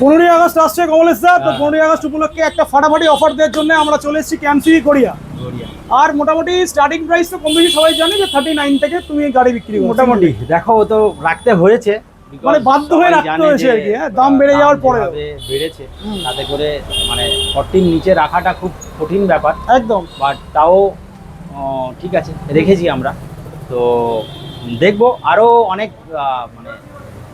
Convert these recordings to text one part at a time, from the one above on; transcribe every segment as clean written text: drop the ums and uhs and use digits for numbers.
15ই August আসছে কমলেশ দা, তো 15ই August উপলক্ষে একটা ফাটাফাটি অফার দেওয়ার জন্য আমরা চলে এসেছি ক্যাম্পসিটি গড়িয়া। আর মোটামুটি স্টার্টিং প্রাইস তো কম বেশি সবাই জানে যে 39 থেকে তুমি গাড়ি বিক্রি করো। মোটামুটি দেখো ও তো রাখতে হয়েছে, মানে বাধ্য হয়ে রাখতে হয়েছে আর কি। হ্যাঁ, দাম বেড়ে যাওয়ার পরে বেড়েছে, তাতে করে মানে 40 নিচে রাখাটা খুব কঠিন ব্যাপার একদম। বাট তাও ঠিক আছে, রেখেছি আমরা। তো দেখবো আরো অনেক মানে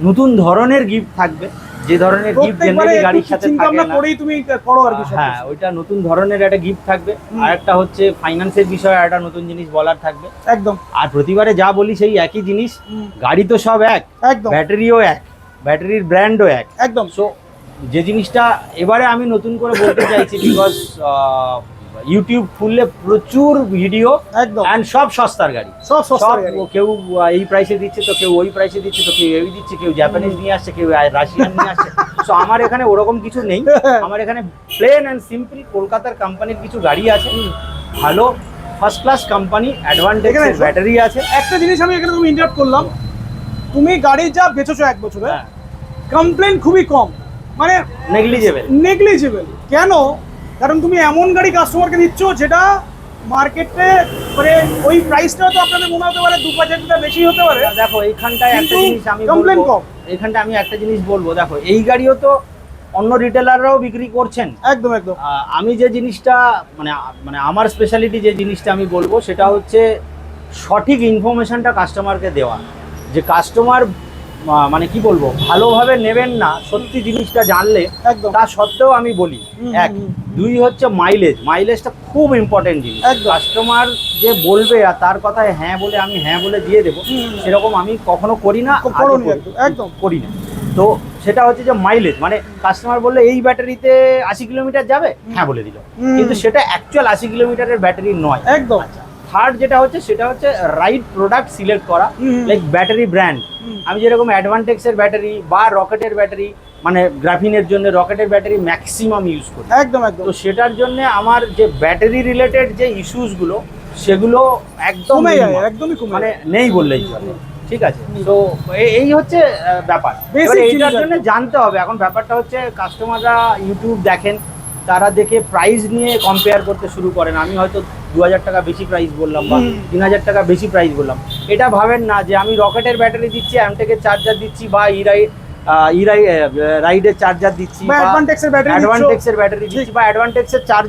নতুন ধরনের গিফট থাকবে, যে ধরনের গিফট জেনারেলি গাড়ির সাথে থাকে না, করেই তুমি করো আর কি। হ্যাঁ, ওইটা নতুন ধরনের একটা গিফট থাকবে। আর একটা হচ্ছে ফাইন্যান্সের বিষয়ে একটা নতুন জিনিস বলার থাকবে একদম। আর প্রতিবারে যা বলি সেই একই জিনিস, গাড়ি তো সব এক, একদম, ব্যাটারিও এক, ব্যাটারির ব্র্যান্ডও এক একদম। সো যে জিনিসটা এবারে আমি নতুন করে বলতে চাইছি, বিকজ ইউটিউব খুললে প্রচুর ভিডিও একদম, এন্ড সব সস্তার গাড়ি, সব সস্তার গাড়ি। কেউ এই প্রাইসে দিচ্ছে, তো কেউ ওই প্রাইসে দিচ্ছে, তো কেউ এই দিচ্ছে, কেউ জাপানিজ নিয়ে আসছে, কেউ রাশিয়ান নিয়ে আসছে। সো আমার এখানে ওরকম কিছু নেই, আমার এখানে প্লেন অ্যান্ড সিম্পল কলকাতার কোম্পানির কিছু গাড়ি আছে, ভালো first class company, advantage battery আছে। একটা জিনিস আমি এখানে তুমি ইন্টারাপ্ট করলাম, তুমি গাড়ি যা বেচেছো এক বছরে, কমপ্লেন খুবই কম, মানে নেগলিজেবল। কেন? কারণ তুমি এমন গাড়ি কাস্টমারকে দিচ্ছ যেটা মার্কেটে মানে ওই প্রাইসটা তো আপনাদের মনে হতে পারে 2-5 টাকা বেশি হতে পারে। দেখো এইখানটায় একটা জিনিস আমি কমপ্লেন কম, এইখানটা আমি একটা জিনিস বলবো, দেখো এই গাড়িও তো অন্য রিটেলাররাও বিক্রি করছেন। একদম একদম। আমি যে জিনিসটা মানে আমার স্পেশালিটি যে জিনিসটা আমি বলবো সেটা হচ্ছে সঠিক ইনফরমেশনটা কাস্টমারকে দেওয়া, যে কাস্টমার মানে কি বলবো ভালোভাবে নেবেন না সত্যি জিনিসটা জানলে, তা সত্ত্বেও আমি বলি। এক, দুই হচ্ছে মাইলেজটা খুব ইম্পর্টেন্ট জিনিস। কাস্টমার যে বলবে আর তার কথায় হ্যাঁ বলে আমি হ্যাঁ বলে দিয়ে দেবো, সেরকম আমি কখনো করি না, একদম করি না। তো সেটা হচ্ছে যে মাইলেজ, মানে কাস্টমার বললে এই ব্যাটারিতে 80 কিলোমিটার যাবে, হ্যাঁ বলে দিল, কিন্তু সেটা অ্যাকচুয়াল 80 কিলোমিটারের ব্যাটারি নয়। একদম। থার্ড যেটা হচ্ছে সেটা হচ্ছে রাইট প্রোডাক্ট সিলেক্ট করা, লাইক ব্যাটারি ব্র্যান্ড। আমি যেরকম অ্যাডভান্টেক্সের ব্যাটারি বা রকেটের ব্যাটারি, মানে গ্রাফিনের জন্য রকেটের ব্যাটারি ম্যাক্সিমাম ইউজ করি। একদম একদম। তো সেটার জন্য আমার যে ব্যাটারি রিলেটেড যে ইস্যুসগুলো সেগুলো একদমই মানে নেই বললেই চলে, ঠিক আছে। তো এই হচ্ছে ব্যাপার, এইটার জন্য জানতে হবে। এখন ব্যাপারটা হচ্ছে কাস্টমাররা ইউটিউব দেখেন, তারা দেখে প্রাইস নিয়ে কম্পেয়ার করতে শুরু করেন। আমি হয়তো 2000 টাকা বেশি প্রাইস বললাম বা 3000 টাকা বেশি প্রাইস বললাম, এটা ভাবেন না যে আমি রকেটের ব্যাটারি দিচ্ছি, অ্যামটেকের চার্জার দিচ্ছি, বা রাইডের চার্জার দিচ্ছি, বা অ্যাডভান্টেক্সের ব্যাটারি দিচ্ছি, বা অ্যাডভান্টেক্সের চার্জ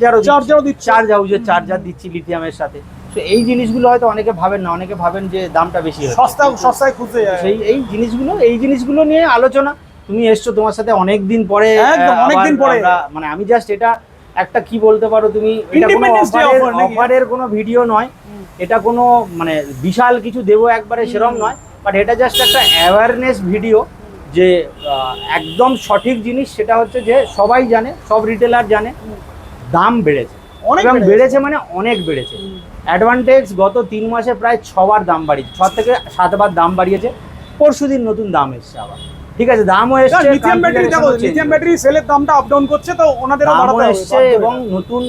হাউসের চার্জার দিচ্ছি লিথিয়ামের সাথে। তো এই জিনিসগুলো হয়তো অনেকে ভাবেন না, অনেকে ভাবেন যে দামটা বেশি হয়, সস্তায় খুঁজে যায়। এই জিনিসগুলো নিয়ে আলোচনা। তুমি এসছো, তোমার সাথে অনেকদিন পরে, মানে আমি জাস্ট এটা একটা কি বলতে পারো, তুমি অফারের কোনো ভিডিও নয়, এটা কোনো মানে বিশাল কিছু দেবো একবারে সেরকম নয়, বাট এটা জাস্ট একটা অ্যাওয়ারনেস ভিডিও, যে একদম সঠিক জিনিস সেটা হচ্ছে যে সবাই জানে, সব রিটেলার জানে দাম বেড়েছে, অনেক বেড়েছে, মানে অনেক বেড়েছে। অ্যাডভান্টেজ গত 3 মাসে প্রায় 6 বার দাম বাড়িয়েছে, 6 থেকে 7 বার দাম বাড়িয়েছে। পরশুদিন নতুন দাম এসছে আবার, ঠিক আছে, দামও এসছে। লিথিয়াম ব্যাটারি সেলের দামটা আপ ডাউন করছে, তো ওনাদেরও বাড়াতে এসছে, এবং নতুন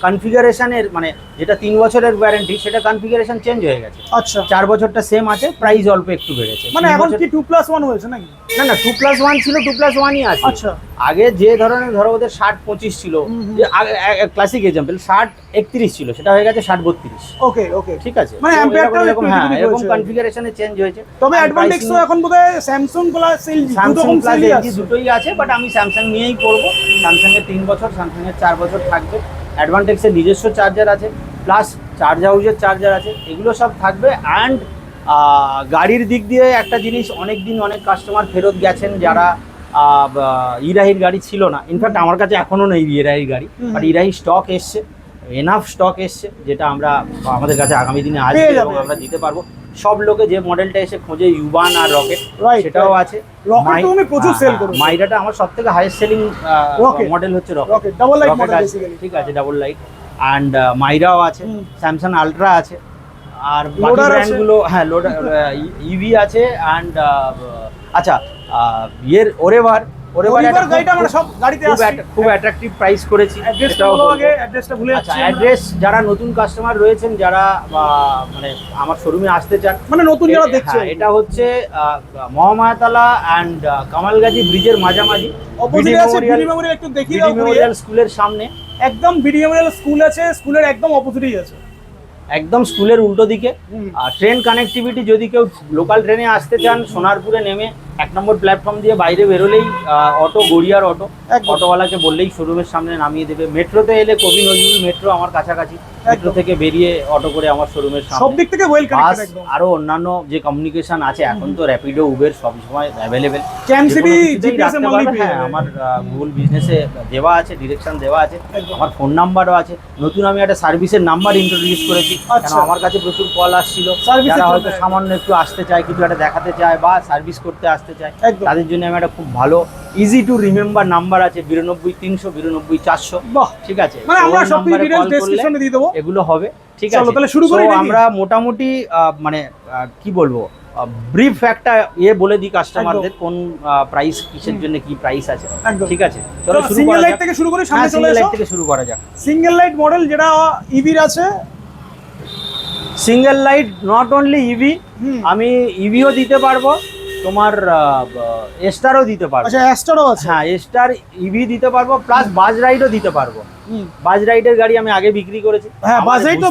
কনফিগারেশনের, মানে যেটা 3 বছরের ওয়ারেন্টি সেটা কনফিগারেশন চেঞ্জ হয়ে গেছে। আচ্ছা, 4 বছরটা সেম আছে, প্রাইস অল্প একটু বেড়েছে। মানে এখন কি 2+1 হয়েছে নাকি? না 2+1 ছিল, 2+1ই আছে। আচ্ছা, আগে যে ধরনের ধরো ওদের 60-25 ছিল, যে ক্লাসিক এক্সাম্পল 60-31 ছিল, সেটা হয়ে গেছে 60-32। ওকে, ঠিক আছে, মানে এরকম কনফিগারেশনে চেঞ্জ হয়েছে। তবে অ্যাডভান্টেক্স তো এখন বোধহয় স্যামসাং প্লাস এলজি দুটোই আছে, বাট আমি স্যামসাং নিয়েই করবো। স্যামসাং এর 3 বছর, স্যামসাং এর 4 বছর থাকবে। অ্যাডভান্টেক্সের নিজস্ব চার্জার আছে, প্লাস চার্জ হাউসের চার্জার আছে, এগুলো সব থাকবে। অ্যান্ড গাড়ির দিক দিয়ে একটা জিনিস, অনেক কাস্টমার ফেরত গেছেন যারা ইরাহির গাড়ি ছিল না। ইনফ্যাক্ট আমার কাছে এখনো নেই ইরাহির গাড়ি, বাট ইরাহি স্টক এসছে, এনাফ স্টক এসছে, যেটা আমাদের কাছে আগামী দিনে আসবে এবং আমরা দিতে পারবো। সব লোকে যে মডেলটা এসে খোঁজে, ইউবান আর রকেট, সেটাও আছে। মাইরাটা আমার সবথেকে হাইয়েস্ট সেলিং মডেল হচ্ছে রকেট, ঠিক আছে, ডাবল লাইট। অ্যান্ড মাইরাও আছে, স্যামসাং আলট্রা আছে, আর বাকি ব্র্যান্ডগুলো, হ্যাঁ, ইভি আছে। অ্যান্ড আচ্ছা, ওরেভার পরিবার গাড়িটা আমরা সব গাড়িতে আসছি, খুব অ্যাট্রাকটিভ প্রাইস করেছি। অ্যাড্রেসটা বলো আগে, অ্যাড্রেসটা ভুলে আচ্ছা, যাচ্ছি। অ্যাড্রেস যারা নতুন কাস্টমার রয়েছেন, যারা মানে আমার শোরুমে আসতে চান, মানে নতুন যারা দেখছে, হ্যাঁ, এটা হচ্ছে মহামায়াতলা অ্যান্ড কামালগাজী ব্রিজের মাঝামাঝি, অপোজিটে আছে বিডি মেমোরিয়াল, একটু দেখিয়ে দাও মেমোরিয়াল স্কুলের সামনে। একদম বিডি মেমোরিয়াল স্কুল আছে, স্কুলের একদম অপোজিটেই আছে, একদম স্কুলের উল্টো দিকে। আর ট্রেন কানেক্টিভিটি, যদি কেউ লোকাল ট্রেনে আসতে চান, সোনারপুরে নেমে 1 নম্বর প্ল্যাটফর্ম দিয়ে বাইরে বেরোলেই অটো, গড়িয়ার অটো, অটোওয়ালাকে বললেই শোরুমের সামনে নামিয়ে দেবে। মেট্রোতে এলে কবি নজরুল মেট্রো আমার কাছাকাছি, মেট্রো থেকে বেরিয়ে অটো করে আমার শোরুমের সামনে। সব দিক থেকে ওয়েল কানেক্টেড একদম। আরো অন্যান্য যে কমিউনিকেশন আছে, এখন তো র্যাপিডো, উবের সব সময় অ্যাভেলেবেল। ক্যান সিটি জিপিএস এর মালিক, হ্যাঁ, আমার গুগল বিজনেসে দেওয়া আছে, ডিরেকশন দেওয়া আছে, আমার ফোন নাম্বারও আছে। নতুন আমি একটা সার্ভিসের নাম্বার ইন্ট্রোডিউস করেছি, কারণ আমার কাছে প্রচুর কল আসছিল, যারা হয়তো সামান্য একটু আসতে চায়, কিছু একটা দেখাতে চায় বা সার্ভিস করতে আসতে চায়, তাদের জন্য আমি একটা খুব ভালো ইজি টু রিমেম্বার নাম্বার আছে, 92 300 92 400। ঠিক আছে, মানে আমরা সব কিছু ডিটেইলস ডেসক্রিপশনে দিয়ে দেব, এগুলো হবে। ঠিক আছে, চলো তাহলে শুরু করি। আমরা মোটামুটি মানে কি বলবো, ব্রিফ একটা বলে দিই কাস্টমারদের, কোন প্রাইস, কিসের জন্য কি প্রাইস আছে। ঠিক আছে, চলো শুরু সিঙ্গেল করা লাইট যাক। থেকে শুরু করি, সামনে চলে সিঙ্গেল এসো। লাইট থেকে শুরু করা যাক। সিঙ্গেল লাইট মডেল যেটা ইভির আছে, single light not only EV, আমি ইভিও দিতে পারবো, তোমার এস্টারও দিতে পারবো। আচ্ছা, এস্টারও আছে, হ্যাঁ, এস্টার ইভি দিতে পারবো, প্লাস বাজ রাইডও দিতে পারবো। বাজ রাইডের গাড়ি আমি আগে বিক্রি করেছি। হ্যাঁ, বাজ রাইড তো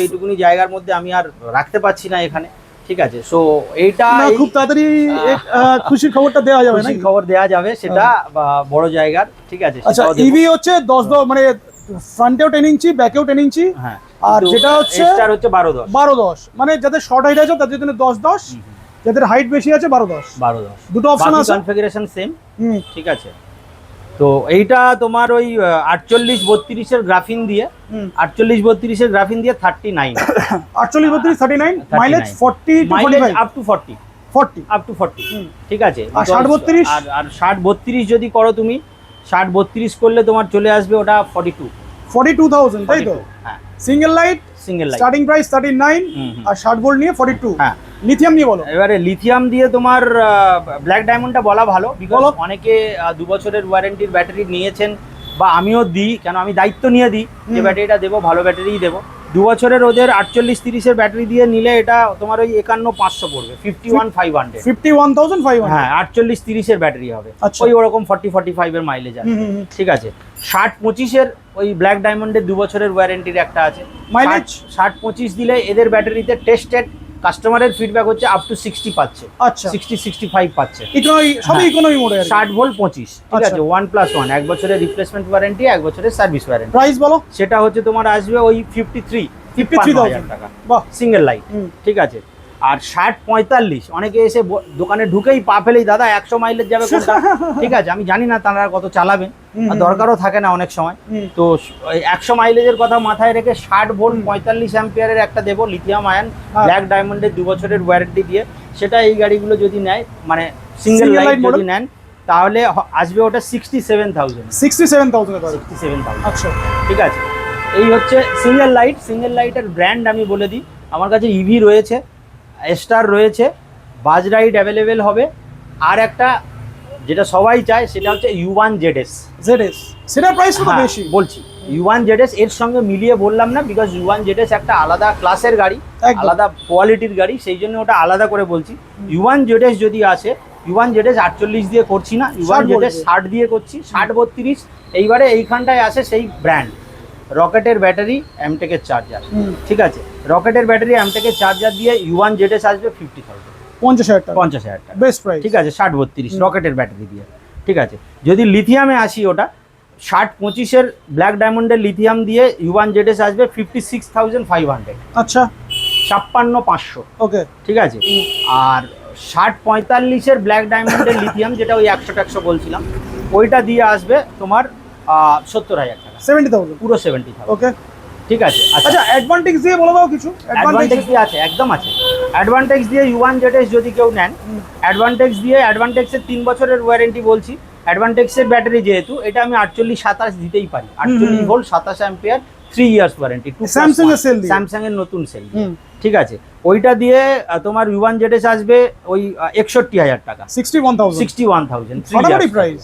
এইটুকুনি জায়গার মধ্যে আমি আর রাখতে পারছি না এখানে। ঠিক আছে, সো এইটা খুব তাড়াতাড়ি খুশির খবরটা দেওয়া যাবে না, খবর দেওয়া যাবে, সেটা বড় জায়গার। ঠিক আছে, আচ্ছা, ইভি হচ্ছে 10 মানে ফ্রন্টেও 10 ইঞ্চি, ব্যাকেও 10 ইঞ্চি। হ্যাঁ, আর যেটা হচ্ছে এস্টার হচ্ছে 12-10, মানে যাদের শর্ট হাইট আছে তাদের জন্য 10-10, যাদের হাইট বেশি আছে 12-10। দুটো অপশন আছে, কনফিগারেশন সেম। ঠিক আছে, তো এইটা তোমার ওই 48-32 এর গ্রাফিন দিয়ে, 48-32 এর গ্রাফিন দিয়ে 39, 48-32 39, মাইলেজ 40 টু 45, আপ টু 40। ঠিক আছে, আর 60-32, আর 60-32 যদি করো তুমি, 60-32 করলে তোমার চলে আসবে ওটা 42,000, তাই তো? হ্যাঁ, সিঙ্গেল লাইট স্টার্টিং প্রাইস 39, আর 60 ভোল্ট নিয়ে 42। হ্যাঁ, লিথিয়াম নিয়ে বলো। এবারে লিথিয়াম দিয়ে তোমার ব্ল্যাক ডায়মন্ডটা বলা ভালো, বিকজ অনেকে 2 বছরের ওয়ারেন্টির ব্যাটারি নিয়েছেন, বা আমিও দিই, কেন আমি দায়িত্ব নিয়ে দিই যে ব্যাটারিটা দেবো, ভালো ব্যাটারিই দেবো। 2 বছরের ওদের 48-30 এর ব্যাটারি দিয়ে নিলে এটা তোমার ওই 51,500 পড়বে, 51,500। হ্যাঁ, 48-30 এর ব্যাটারি হবে, ওই ওরকম 40-45 এর মাইলেজ আছে। ঠিক আছে, 60-25 এর ওই ব্ল্যাক ডায়মন্ডের 2 বছরের ওয়ারেন্টির একটা আছে, মাইলেজ 60-25 দিলে এদের ব্যাটারিতে টেস্টেড কাস্টমারের ফিডব্যাক হচ্ছে আপ টু 60 পাচ্ছে। আচ্ছা, 60-65 পাচ্ছে, সবই ইকোনমি মোডে, 60 ভোল্ট 25। ঠিক আছে, 1+1, 1 বছরের রিপ্লেসমেন্ট ওয়ারেন্টি, 1 বছরের সার্ভিস ওয়ারেন্টি। প্রাইস বলো। সেটা হচ্ছে তোমার আসবে ওই 53,000 টাকা, সিঙ্গেল লাইট। ঠিক আছে, আর 60-45 অনেকে এসে দোকানে ঢুকেই পা ফেলেই, দাদা 100 মাইলেজ যাবে কোনটা? ঠিক আছে, আমি জানি না তারা কত চালাবেন, আর দরকারও থাকে না অনেক সময়, তো 100 মাইলেজের কথা মাথায় রেখে 60 ভোল্ট 45 অ্যাম্পিয়ারের একটা দেবো, লিথিয়াম আয়ন, ব্ল্যাক ডায়মন্ডের 2 বছরের ওয়ারেন্টি দিয়ে। সেটা এই গাড়িগুলো যদি নেয়, মানে সিঙ্গেল লাইট যদি নেন, তাহলে আসবে ওটা 67,000। আচ্ছা, ঠিক আছে, এই হচ্ছে সিঙ্গেল লাইট। সিঙ্গেল লাইটের ব্র্যান্ড আমি বলে দিই, আমার কাছে ইভি রয়েছে, এস্টার রয়েছে, বাজ রাইড অ্যাভেলেবেল হবে, আর একটা যেটা সবাই চায় সেটা হচ্ছে U1 ZS। সেটার প্রাইস কত বেশি বলছি, U1 ZS এর সঙ্গে মিলিয়ে বললাম না, বিকজ U1 ZS একটা আলাদা ক্লাসের গাড়ি, আলাদা কোয়ালিটির গাড়ি, সেই জন্য ওটা আলাদা করে বলছি। U1 ZS যদি আসে, U1 ZS 48 দিয়ে করছি না, U1 ZS 60 দিয়ে করছি, 60-32। এইবারে এইখানটায় আসে সেই ব্র্যান্ড, রকেটের ব্যাটারি, এমটেকের চার্জার। ঠিক আছে, রকেটের ব্যাটারি, এমটেকের চার্জার দিয়ে U1 ZS আসবে 50,000, 50,000 টাকা বেস্ট প্রাইস। ঠিক আছে, 60-32 রকেটের ব্যাটারি দিয়ে। ঠিক আছে, যদি লিথিয়ামে আসি, ওটা 60-25 এর ব্ল্যাক ডায়মন্ডের লিথিয়াম দিয়ে U1 ZS আসবে 56,500। আচ্ছা, 56,500। ওকে, ঠিক আছে, আর 60-45 এর ব্ল্যাক ডায়মন্ডের লিথিয়াম, যেটা ওই 100-100 বলছিলাম, ওইটা দিয়ে আসবে তোমার 70,000 টাকা, 70,000, পুরো 70,000। ওকে, ঠিক আছে। আচ্ছা, অ্যাডভান্টেজ দিয়ে বলে দাও কিছু। অ্যাডভান্টেজ দিয়ে আছে, একদম আছে। অ্যাডভান্টেজ দিয়ে U1 ZS যদি কেউ নেন, অ্যাডভান্টেজের 3 বছরের ওয়ারেন্টি বলছি। অ্যাডভান্টেজের ব্যাটারি যেহেতু, এটা আমি 48-27 দিতেই পারি, 48 volt 27 ampere, 3 years warranty, Samsung এর নতুন সেল। ঠিক আছে, ওইটা দিয়ে তোমার U1 ZS আসবে ওই 61,000 টাকা, 61,000, 61,000 প্রাইস।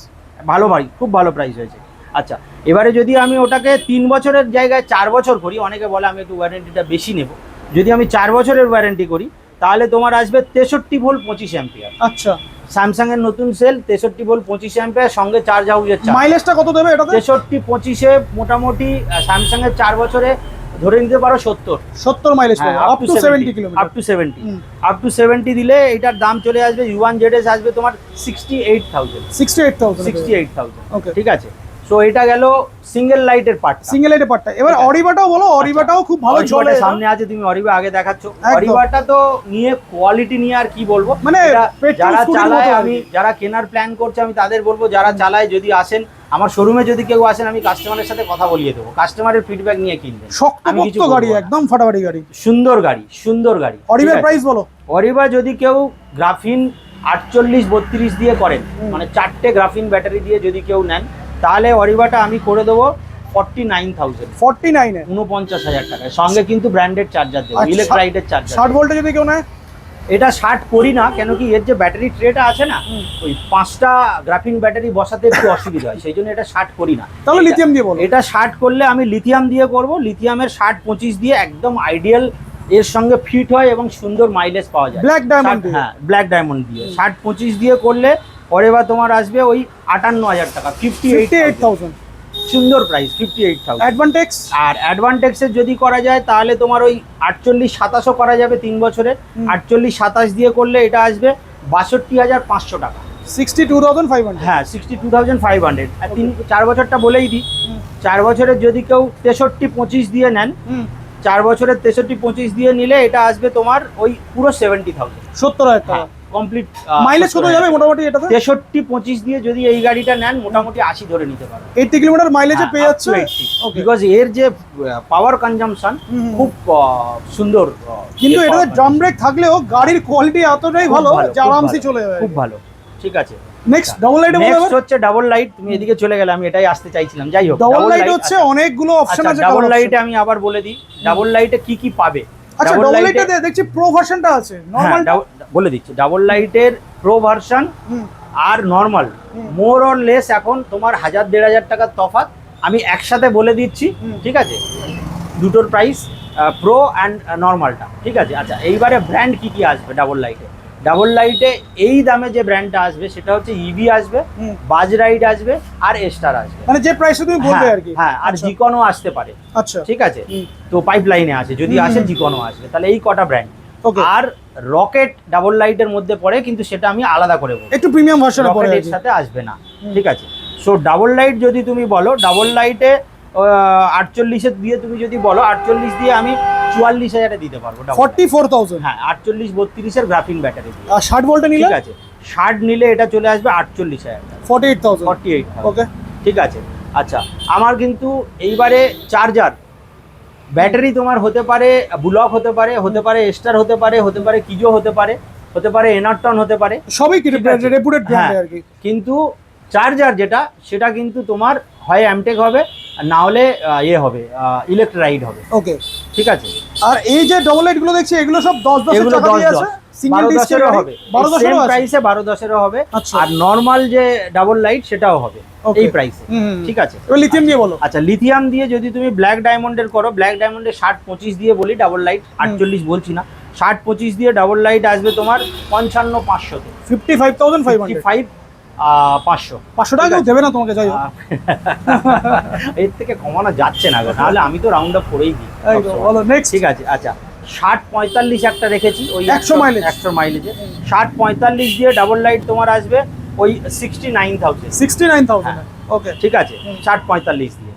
ভালো ভাই, খুব ভালো প্রাইস হয়েছে। আচ্ছা, এবারে যদি আমি ওটাকে 3 বছরের জায়গায় 4 বছর করি, অনেকে বলে আমি একটু ওয়ারেন্টিটা বেশি নেব, যদি আমি 4 বছরের ওয়ারেন্টি করি তাহলে তোমার আসবে 63 ভোল্ট 25 অ্যাম্পিয়ার। আচ্ছা, স্যামসাং এর নতুন সেল 63 ভোল্ট 25 অ্যাম্পিয়ার, সঙ্গে চার্জ হাউসের চার্জ। মাইলেজটা কত দেবে এটাতে? 63 25-এ মোটামুটি স্যামসাং এর 4 বছরে ধরে নিতে পারো 70 মাইলেজ পাবে, up to 70 kilometre, up to 70 দিলে এটার দাম চলে আসবে U1ZS আসবে তোমার 68,000। ওকে, ঠিক আছে। সো এটা গেল সিঙ্গেল লাইটের পার্ট, সিঙ্গেল লাইটের পার্টটা। এবার অরিবাটাও বলো, অরিবাটাও খুব ভালো চলে। সামনে আছে, তুমি অরিবা আগে দেখাচ্ছ। অরিবাটা তো নিয়ে কোয়ালিটি নিয়ে আর কি বলবো, মানে যারা চালায়, আমি যারা কেনার প্ল্যান করছে আমি তাদের বলবো যারা চালায় যদি আসেন আমার শোরুমে, যদি কেউ আসেন আমি কাস্টমারের সাথে কথা বলিয়ে দেবো, কাস্টমারের ফিডব্যাক নিয়ে কিনবেন। শক্তপোক্ত গাড়ি, একদম ফাটাফাটি গাড়ি, সুন্দর গাড়ি, সুন্দর গাড়ি। অরিবার প্রাইস বলো। অরিবা যদি কেউ গ্রাফিন 48-32 দিয়ে করেন, মানে 4টে গ্রাফিন ব্যাটারি দিয়ে যদি কেউ নেন, তাহলে অরিবাটা আমি করে দেবো 49,000, 49,000 টাকায়, সঙ্গে কিন্তু ব্র্যান্ডেড চার্জার দেবো, ইলেকট্রাইটের চার্জার। 60 ভোল্টে যদি কেউ নেয়, এটা 60 করি না, কেন কি এর যে ব্যাটারি ট্রেটা আছে না, ওই 5টা গ্রাফিন ব্যাটারি বসাতে একটু অসুবিধা হয়, সেই জন্য এটা 60 করি না। তাহলে লিথিয়াম দিয়ে বলো। এটা 60 করলে আমি লিথিয়াম দিয়ে করব, লিথিয়ামের 60-25 দিয়ে একদম আইডিয়াল এর সঙ্গে ফিট হয় এবং সুন্দর মাইলেজ পাওয়া যায়। ব্ল্যাক ডায়মন্ড, হ্যাঁ ব্ল্যাক ডায়মন্ড দিয়ে 60-25 দিয়ে করলে অরিবা তোমার আসবে ওই 58,000 টাকা, 58,000, সুন্দর প্রাইস, 58,000। অ্যাডভান্টেক্স, আর অ্যাডভান্টেক্সের যদি করা যায় তাহলে তোমার ওই 48-27ও করা যাবে 3 বছরে। 48-27 দিয়ে করলে এটা আসবে 62,500 টাকা, 62,500। হ্যাঁ 62,500। আর 4 বছরটা বলেই দিই, 4 বছরের যদি কেউ 63-25 দিয়ে নেন, 4 বছরের 63-25 দিয়ে নিলে এটা আসবে তোমার ওই পুরো 70,000, 70,000 টাকা কমপ্লিট। মাইলেজ কত যাবে মোটামুটি এটাতে? 63-25 দিয়ে যদি এই গাড়িটা নেন মোটামুটি 80 ধরে নিতে পারো, 80 কিলোমিটার মাইলেজে পেয়ে যাচ্ছে। বিকজ এর যে পাওয়ার কনজাম্পশন খুব সুন্দর, কিন্তু এটাতে ড্রাম ব্রেক থাকলেও গাড়ির কোয়ালিটি এতটাই ভালো যে আরামসে চলে যাবে, খুব ভালো। ঠিক আছে, নেক্সট ডাবল লাইট। নেক্সট হচ্ছে ডাবল লাইট। তুমি এদিকে চলে গেলে, আমি এটাই আসতে চাইছিলাম। যাই হোক, ডাবল লাইট হচ্ছে অনেকগুলো অপশন আছে। ডাবল লাইটে আমি আবার বলে দিই, ডাবল লাইটে কি কি পাবে। আচ্ছা, ডাবল লাইটে দেখছি প্রো ভার্সনটা আছে, নরমালটা বলে দিচ্ছি। ডাবল লাইটের প্রো ভার্সন আর নরমাল মোর অর লেস এখন তোমার 1,000-1,500 টাকার তফাৎ, আমি একসাথে বলে দিচ্ছি। ঠিক আছে, দুটোর প্রাইস, প্রো অ্যান্ড নরমালটা। ঠিক আছে। আচ্ছা, এইবারে ব্র্যান্ড কি কি আসবে ডাবল লাইটে? ডাবল লাইটে এই দামে যে ব্র্যান্ডটা আসবে সেটা হচ্ছে ইভি আসবে, বাজ রাইড আসবে, আর এস্টার আসবে, মানে যে প্রাইসে তুমি বলবে আর কি। হ্যাঁ, আর জিকনও আসতে পারে। আচ্ছা, ঠিক আছে, তো পাইপলাইনে আছে, যদি আসে জিকনও আসবে, তাহলে এই কটা ব্র্যান্ড। ওকে। আর রকেট ডাবল লাইটের মধ্যে পড়ে, কিন্তু সেটা আমি আলাদা করে বলবো, একটু প্রিমিয়াম ভার্সনে পড়ে, এর সাথে আসবে না। ঠিক আছে। সো ডাবল লাইট যদি তুমি বলো, ডাবল লাইটে 48 দিয়ে তুমি যদি বলো, 48 দিয়ে আমি 44,000-এ দিতে পারবো। 44,000, হ্যাঁ, 48-32 ব্রাফিন ব্যাটারি দিয়ে। আর 60 ভোল্টে নিলে? ঠিক আছে, 60 নিলে এটা চলে আসবে 48,000, 48,000। ওকে, ঠিক আছে। আচ্ছা, আমার কিন্তু এইবারে চার্জার ব্যাটারি তোমার হতে পারে ব্লক, হতে পারে এস্টার, হতে পারে কিজো, হতে পারে এনারটন, হতে পারে সবই কি রেপুটেড ব্র্যান্ড আর কি। কিন্তু চার্জার যেটা, সেটা কিন্তু তোমার হয় অ্যামটেক হবে, না হলে হবে ইলেকট্রাইড হবে। ওকে, ঠিক আছে। আর এই যে ডাবল লাইট গুলো দেখছি, এগুলো সব 10-10 টাকা দিয়ে আছে, সিঙ্গেল ডিসপ্লে হবে, 12-10 প্রাইসে 12-10 হবে। আচ্ছা। আর নরমাল যে ডাবল লাইট সেটাও হবে এই প্রাইসে। ঠিক আছে। এবার লিথিয়াম দিয়ে বলো। আচ্ছা, লিথিয়াম দিয়ে যদি তুমি ব্ল্যাক ডায়মন্ডের করো, ব্ল্যাক ডায়মন্ডের 60-25 দিয়ে বলি, ডাবল লাইট 48 বলছি না, 60-25 দিয়ে ডাবল লাইট আসবে তোমার 55,500 তে, 55,500, 500 টাকা কেউ দেবে না তোমাকে। যাই হোক, এর থেকে কমানো যাচ্ছে না গো, তাহলে আমি তো রাউন্ড আপ করেই দিই। বলো নেক্সট। ঠিক আছে। আচ্ছা, 60-45 একটা রেখেছি, ওই 100 মাইলেজে 60-45 দিয়ে ডাবল লাইট তোমার আসবে ওই 69,000। ওকে, ঠিক আছে, 60-45 দিয়ে।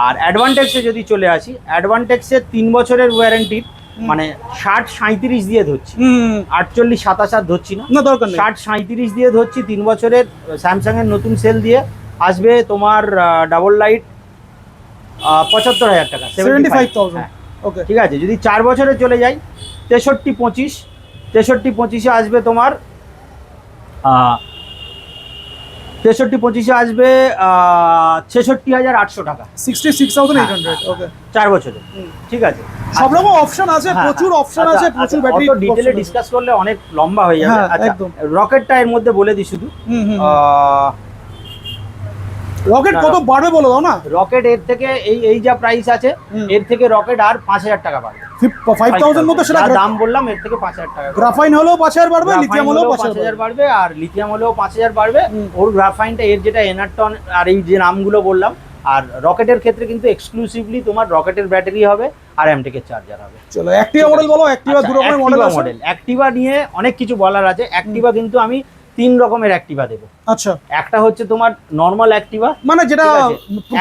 আর অ্যাডভান্টেক্সে যদি চলে আসি, অ্যাডভান্টেক্সের 3 বছরের ওয়ারেন্টি, মানে 60-37 দিয়ে ধরছি, 48-27 আর ধরছি না, দরকার নেই, 60-37 দিয়ে ধরছি। 3 বছরের স্যামসাং এর নতুন সেল দিয়ে আসবে তোমার ডাবল লাইট 75,000 টাকা, 75,000। ওকে, ঠিক আছে। যদি 4 বছরে চলে যাই, 63-25-এ আসবে তোমার 63-25-এ আসবে 66,800 টাকা, 66,800। ওকে, 4 বছরে। ঠিক আছে। সব রকম অপশন আছে, প্রচুর অপশন আছে, প্রচুর ব্যাটারি। অত ডিটেইলে ডিসকাস করলে অনেক লম্বা হয়ে যাবে। আচ্ছা, রকেটটা এর মধ্যে বলে দিই শুধু, রকেট কত বাড়বে বলো দাও না। রকেট এর থেকে এই যা প্রাইস আছে এর থেকে রকেট আর 5000 টাকা বাড়বে। 5000 মতো সেটা দাম বললাম, এর থেকে 5000 টাকা। গ্রাফাইন হলেও 5000 বাড়বে, লিথিয়াম হলেও 5000 বাড়বে, আর লিথিয়াম হলেও 5000 বাড়বে। ওর গ্রাফাইনটা এর যেটা এনারটন আর এই যে নামগুলো বললাম। আর রকেটের ক্ষেত্রে কিন্তু এক্সক্লুসিভলি তোমার রকেটের ব্যাটারি হবে আর অ্যামটেকের চার্জার হবে। চলো অ্যাক্টিভা মডেল বলো। অ্যাক্টিভা দু রকমের মডেল আছে। অ্যাক্টিভা নিয়ে অনেক কিছু বলার আছে। অ্যাক্টিভা কিন্তু আমি 3 রকমের অ্যাক্টিভা দেবো। আচ্ছা, একটা হচ্ছে তোমার নরমাল অ্যাক্টিভা, মানে যেটা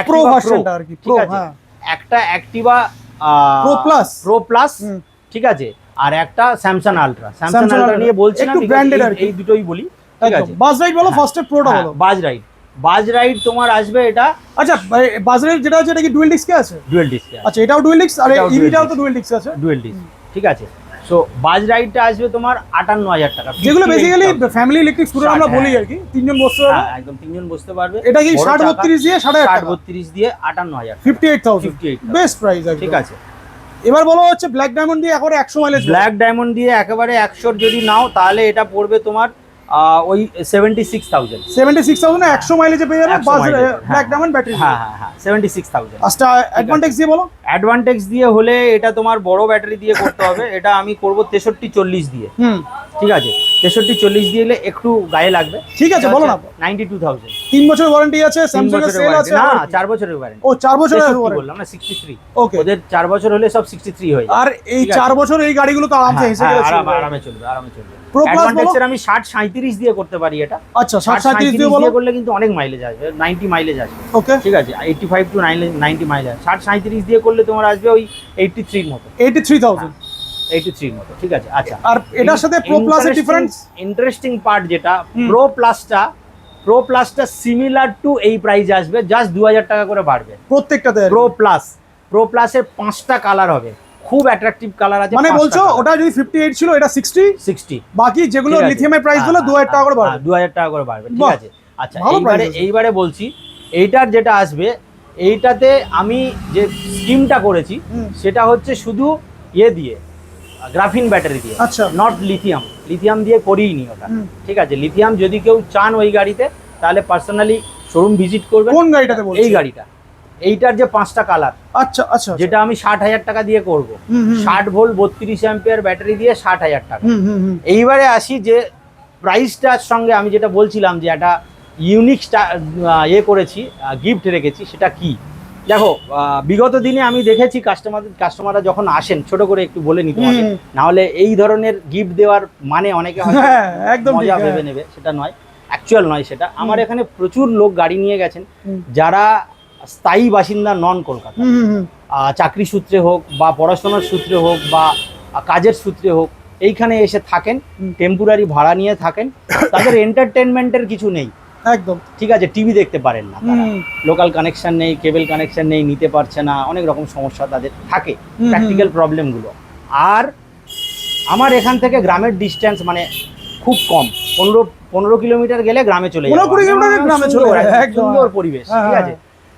প্রো ভার্সনটা আর কি, প্রো। হ্যাঁ, একটা অ্যাক্টিভা প্রো প্লাস, ঠিক আছে। আর একটা স্যামসাং আলট্রা। স্যামসাং আলট্রা নিয়ে বলছি না, একটু ব্র্যান্ডেড আর কি, এই দুটোই বলি, ঠিক আছে। বাজ রাইড বলো, ফার্স্টে প্রোটা বলো। বাজ রাইড তোমার আসবে এটা। আচ্ছা, বাজ রাইড যেটা আছে এটা কি ডুয়াল ডিস্কে আছে? Dual disk. আচ্ছা, এটাও ডুয়াল ডিস্ক, আর ইভিটাও তো ডুয়াল ডিস্ক আছে। ডুয়াল ডিস্ক, ঠিক আছে। সো বাজ রাইডটা আসবে তোমার 58000 টাকা, যেগুলো বেসিক্যালি ফ্যামিলি ইলেকট্রিক স্কুটার আমরা বলি আর কি, 3 জন বসতে পারবে। হ্যাঁ, একদম 3 জন বসতে পারবে। এটা কি 60 32 দিয়ে 60 32 দিয়ে 58000, 58000 বেস্ট প্রাইস আছে, ঠিক আছে। এবার বলো হচ্ছে ব্ল্যাক ডায়মন্ড দিয়ে একেবারে 100 মাইলেজ। ব্ল্যাক ডায়মন্ড দিয়ে একেবারে 100 যদি নাও তাহলে এটা পড়বে তোমার ওই 76000। 76000 না 100 মাইলেজে পেয়ে যাবে ব্ল্যাক ডায়মন্ড ব্যাটারি। হ্যাঁ হ্যাঁ হ্যাঁ, 76000। আচ্ছা, অ্যাডভান্টেজ দিয়ে বলো। অ্যাডভান্টেজ দিয়ে হলে এটা তোমার বড় ব্যাটারি দিয়ে করতে হবে। এটা আমি করব 6340 দিয়ে। ঠিক আছে, 6340 দিয়ে এলে একটু গায়ে লাগবে। ঠিক আছে, বলো না। 92000। 3 বছরের ওয়ারেন্টি আছে, স্যামসাং এর সেল আছে। না, 4 বছরের ওয়ারেন্টি। ও 4 বছরের ওয়ারেন্টি বললাম না, 63। ওকে, ওদের 4 বছর হলে সব 63 হয়ে যায়। আর এই 4 বছর এই গাড়িগুলো তো আরামসে হেসে গেলে আরামে চলবে, আরামে চলবে। প্রো প্লাস বলো। আমি 60 37 দিয়ে করতে পারি এটা। আচ্ছা, 60 37 দিয়ে বলো, করলে কিন্তু অনেক মাইলেজ আসবে, 90 মাইলেজ আসবে। ওকে, ঠিক আছে, 85 টু 90 মাইলেজ। 60 37 দিয়ে করলে তোমার আসবে ওই 83 এর মতো, 83000, 83 এর মতো, ঠিক আছে। আচ্ছা, আর এটার সাথে প্রো প্লাস এর ডিফারেন্স, ইন্টারেস্টিং পার্ট যেটা প্রো প্লাসটা সিমিলার টু এই প্রাইস আসবে, জাস্ট 2000 টাকা করে বাড়বে প্রত্যেকটাতে। প্রো প্লাসের 5টা কালার হবে, খুব অ্যাট্রাকটিভ কালার আছে। মানে বলছো ওটা যদি 58 ছিল, এটা 60, বাকি যেগুলো লিথিয়ামের প্রাইস গুলো 2000 টাকা করে বাড়বে। 2000 টাকা করে বাড়বে, ঠিক আছে। আচ্ছা, এইবারে বলছি এইটার যেটা আসবে, এইটাতে আমি যে স্কিমটা করেছি সেটা হচ্ছে শুধু দিয়ে গ্রাফিন ব্যাটারি দিয়ে, আচ্ছা, নট লিথিয়াম দিয়ে করিনি ওটা, ঠিক আছে। লিথিয়াম যদি কেউ চান ওই গাড়িতে, তাহলে পার্সোনালি শোরুম ভিজিট করবেন। কোন গাড়িটাতে বলছো? এই গাড়িটা, এইটার যে 5টা কালার। আচ্ছা আচ্ছা, যেটা আমি 60000 টাকা দিয়ে করব, 60 ভোল্ট 32 অ্যাম্পিয়ার ব্যাটারি দিয়ে 60000 টাকা। এইবারে আসি যে প্রাইসটার সঙ্গে আমি যেটা বলছিলাম যে একটা ইউনিক করেছি, গিফট রেখেছি, সেটা কি দেখো। বিগত দিনে আমি দেখেছি কাস্টমাররা যখন আসেন, ছোট করে একটু বলে নিতে হবে, না হলে এই ধরনের গিফট দেওয়ার মানে অনেকে হয়তো একদম মজা ভেবে নেবে, সেটা নয়, অ্যাকচুয়াল নয় সেটা। আমার এখানে প্রচুর লোক গাড়ি নিয়ে গেছেন যারা স্থায়ী বাসিন্দা নন কলকাতা, চাকরি সূত্রে হোক বা পড়াশোনার সূত্রে হোক বা কাজের সূত্রে হোক, এইখানে এসে থাকেন, টেম্পোরারি ভাড়া নিয়ে থাকেন। তাদের এন্টারটেনমেন্টের কিছু নেই, একদম, ঠিক আছে। টিভি দেখতে পারেন না, লোকাল কানেকশন নেই, কেবল কানেকশন নেই, নিতে পারছে না, অনেক রকম সমস্যা তাদের থাকে, প্র্যাকটিক্যাল প্রবলেমগুলো। আর আমার এখান থেকে গ্রামের ডিস্টেন্স মানে খুব কম, 15 কিলোমিটার গেলে গ্রামে চলে যাবে, সুন্দর পরিবেশ, ঠিক আছে।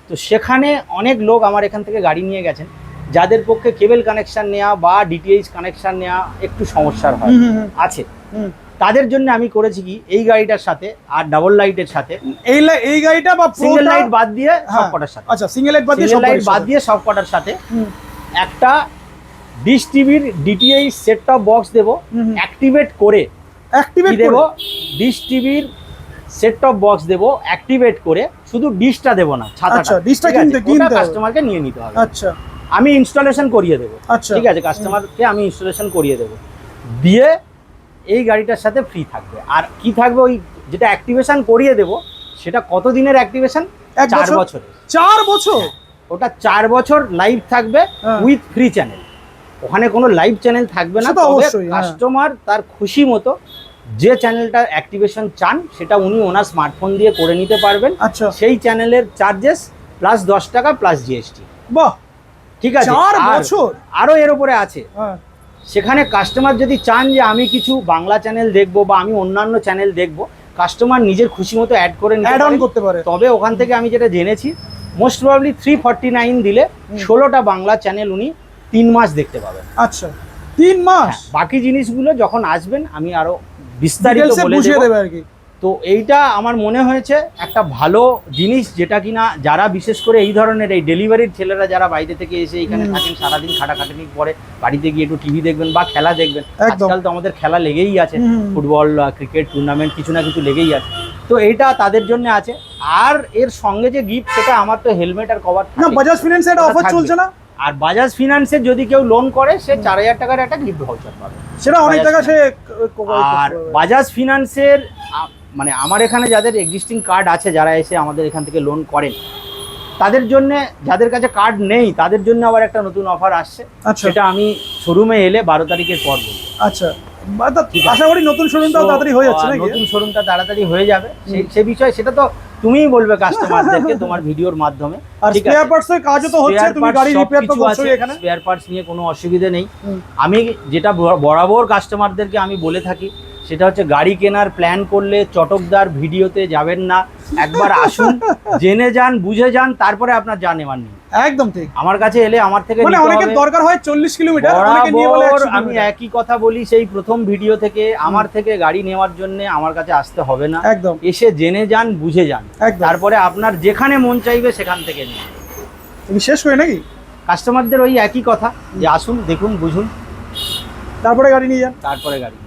তো সেখানে অনেক লোক আমার এখান থেকে গাড়ি নিয়ে গেছেন, যাদের পক্ষে কেবল কানেকশন নেওয়া বা ডিটিএইচ কানেকশন নেওয়া একটু সমস্যার হয় আছে, তাদের জন্য আমি করেছি কি, এই গাড়িটার সাথে আর ডাবল লাইটের সাথে এই গাড়িটা বা সিঙ্গেল লাইট বাদ দিয়ে সবকটার সাথে, আচ্ছা, সিঙ্গেল লাইট বাদ দিয়ে সবকটার সাথে একটা ডিশ টিভির ডিটিএইচ সেট টপ বক্স দেবো, অ্যাক্টিভেট দেবো। ডিশ টিভির সেট টপ বক্স দেবো অ্যাক্টিভেট করে, শুধু ডিশটা দেবো না, ছাতাটা, ডিশটা কিনতে কাস্টমারকে নিয়ে নিতে হবে। আচ্ছা, আমি ইনস্টলেশন করিয়ে দেবো, আচ্ছা, ঠিক আছে। কাস্টমারকে আমি ইনস্টলেশন করিয়ে দেবো, দিয়ে এই গাড়িটার সাথে ফ্রি থাকবে। আর কি থাকবে, ওই যেটা অ্যাক্টিভেশন করিয়ে দেবো, সেটা কত দিনের অ্যাক্টিভেশন? 4 বছরের। 4 বছর? ওটা 4 বছর লাইভ থাকবে উইথ ফ্রি চ্যানেল। ওখানে কোনো লাইভ চ্যানেল থাকবে না, তবে কাস্টমার তার খুশি মতো যে চ্যানেলটা অ্যাক্টিভেশন চান সেটা উনি ওনার স্মার্টফোন দিয়ে করে নিতে পারবেন। আচ্ছা, সেই চ্যানেলের চার্জেস প্লাস 10 টাকা প্লাস জিএসটি। বাহ, ঠিক আছে। 4 বছর আরো এর উপরে আছে। সেখানে কাস্টমার যদি চান যে আমি কিছু বাংলা চ্যানেল দেখবো বা আমি অন্যান্য চ্যানেল দেখবো, কাস্টমার নিজের খুশি মতো অ্যাড করে করতে পারে। তবে ওখান থেকে আমি যেটা জেনেছি, মোস্ট প্রবাবলি 349 দিলে 16টা বাংলা চ্যানেল উনি 3 মাস দেখতে পাবেন। আচ্ছা, 3 মাস। বাকি জিনিসগুলো যখন আসবেন আমি আরো বিস্তারিত বলে দেব আর কি। তো এইটা আমার মনে হয়েছে একটা ভালো জিনিস, যেটা কিনা যারা বিশেষ করে এই ধরনের এই ডেলিভারির ছেলেরা যারা বাইরে থেকে এসে এখানে থাকেন, সারাদিন খাটাখাটানির পরে বাড়িতে গিয়ে একটু টিভি দেখবেন বা খেলা দেখবেন। আজকাল তো আমাদের খেলা লেগেই আছে, ফুটবল, ক্রিকেট টুর্নামেন্ট কিছু না কিছু লেগেই আছে। তো এইটা তাদের জন্য আছে। আর এর সঙ্গে যে গিফট, সেটা আমার তো হেলমেট আর কভার। না, বাজাজ ফিনান্সে একটা অফার চলছে না? আর বাজাজ ফিনান্সের যদি কেউ লোন করে, সে 4000 টাকার একটা গিফট ভাউচার পাবে। সেটা অনেক টাকা সে। আর বাজাজ ফিনান্সের মানে আমার এখানে যাদের এক্সিস্টিং কার্ড আছে, যারা এসে আমাদের এখান থেকে লোন করেন, তাদের জন্য, যাদের কাছে কার্ড নেই তাদের জন্য আবার একটা নতুন অফার আসছে। সেটা আমি শোরুমে এলে 12 তারিখের পর বলবো। আচ্ছা, আশা করি নতুন শোরুমটাও তাড়াতাড়ি হয়ে যাচ্ছে নাকি? নতুন শোরুমটা তাড়াতাড়ি হয়ে যাবে, সেই বিষয় সেটা তো তুমিই বলবে কাস্টমারদেরকে তোমার ভিডিওর মাধ্যমে। আর স্পেয়ার পার্টসের কাজও তো হচ্ছে, তুমি গাড়ি রিপেয়ার তো করছোই এখানে। স্পেয়ার পার্টস নিয়ে কোনো অসুবিধা নেই। আমি যেটা বরাবর কাস্টমারদেরকে আমি বলে থাকি, সেটা হচ্ছে গাড়ি কেনার প্ল্যান করলে চটকদার ভিডিওতে যাবেন না, একবার আসুন, জেনে যান, বুঝে যান, তারপরে আপনার যা নেওয়ার নেই। একদম ঠিক। আমার কাছে এলে আমার থেকে মানে অনেকের দরকার হয় 40 কিলোমিটার, অনেকে নিয়ে বলে 100 আমি একই কথা বলি সেই প্রথম ভিডিও থেকে, আমার থেকে গাড়ি নেওয়ার জন্য আমার কাছে আসতে হবে না। একদম। এসে জেনে যান, বুঝে যান, তারপরে আপনার যেখানে মন চাইবে সেখান থেকে নিন। তুমি শেষ করে নাকি? কাস্টমারদের ওই একই কথা যে আসুন, দেখুন, বুঝুন, তারপরে গাড়ি নিয়ে যান। তারপরে গাড়ি।